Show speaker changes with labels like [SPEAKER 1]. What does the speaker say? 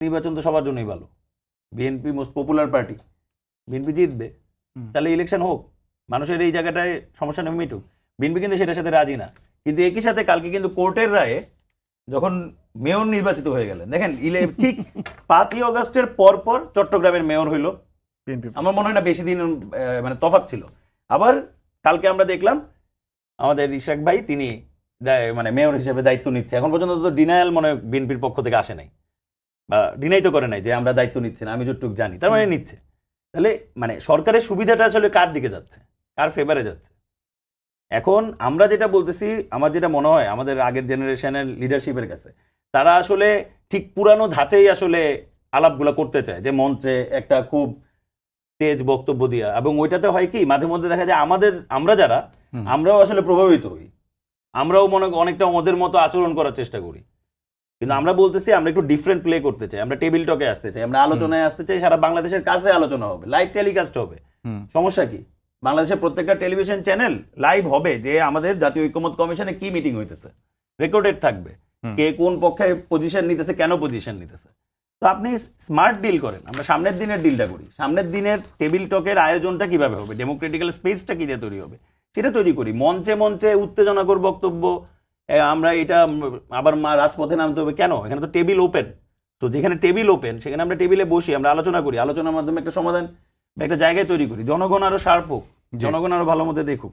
[SPEAKER 1] নির্বাচন তো সবার জন্যই ভালো। BNP most popular party, BNP জিতবে, তাহলে ইলেকশন হোক, মানুষের এই জায়গাটায় সমস্যা নেই, মিটুক। বিএনপি কিন্তু সেটার সাথে রাজি না। কিন্তু একই সাথে কালকে কিন্তু কোর্টের রায়ে যখন মেয়র নির্বাচিত হয়ে গেলেন, দেখেন ঠিক 5ই অগস্টের পর পর চট্টগ্রামের মেয়র হইল। আমার মনে হয় না বেশি দিন মানে তফাৎ ছিল। আবার কালকে আমরা দেখলাম আমাদের ইশাক ভাই তিনি মানে মেয়র হিসেবে দায়িত্ব নিচ্ছে। এখন পর্যন্ত তো ডিনায়াল মনে হয় বিএনপির পক্ষ থেকে আসে নাই, বা ডিনাই তো করে নাই যে আমরা দায়িত্ব নিচ্ছি না, আমি যতটুকু জানি, তার মানে নিচ্ছে। তাহলে মানে সরকারের সুবিধাটা আসলে কার দিকে যাচ্ছে, কার ফেভারে যাচ্ছে? এখন আমরা যেটা বলতেছি, আমার যেটা মনে হয় আমাদের আগের জেনারেশনের লিডারশিপের কাছে, তারা আসলে ঠিক পুরানো ধাঁচেই আসলে আলাপগুলো করতে চায়, যে মঞ্চে একটা খুব তেজ বক্তব্য দিয়া। এবং ওইটাতে হয় কি, মাঝে মধ্যে দেখা যায় আমরা যারা আমরাও আসলে প্রভাবিত হই, আমরাও অনেকটা ওদের মতো আচরণ করার চেষ্টা করি। কিন্তু আমরা বলতেছি আমরা একটু ডিফারেন্ট প্লে করতে চাই, আমরা টেবিল টকে আসতে চাই, আমরা আলোচনায় আসতে চাই, সারা বাংলাদেশের কাছে আলোচনা হবে, লাইভ টেলিকাস্ট হবে। সমস্যা কি, বাংলাদেশের প্রত্যেকটা টেলিভিশন চ্যানেল লাইভ হবে যে আমাদের জাতীয় ঐক্যমত্য কমিশনে কি মিটিং হইতেছে, রেকর্ডেড থাকবে, কে কোন পক্ষে পজিশন নিতেছে, কেন পজিশন নিতেছে। তো আপনি স্মার্ট ডিল করেন, আমরা সামনের দিনের ডিলটা করি, সামনের দিনের টেবিল টকের আয়োজনটা কিভাবে হবে, ডেমোক্রেটিক্যাল স্পেসটা কি দিয়ে তৈরি হবে সেটা তৈরি করি। মঞ্চে মঞ্চে উত্তেজনাকর বক্তব্য, আমরা এটা আবার রাজপথে নামতে হবে কেন? এখানে তো টেবিল ওপেন। তো যেখানে টেবিল ওপেন সেখানে আমরা টেবিলে বসি, আমরা আলোচনা করি, আলোচনার মাধ্যমে একটা সমাধান বা একটা জায়গায় তৈরি করি, জনগণ আরো শার্প হোক, জনগণ আরো ভালো মতো দেখুক।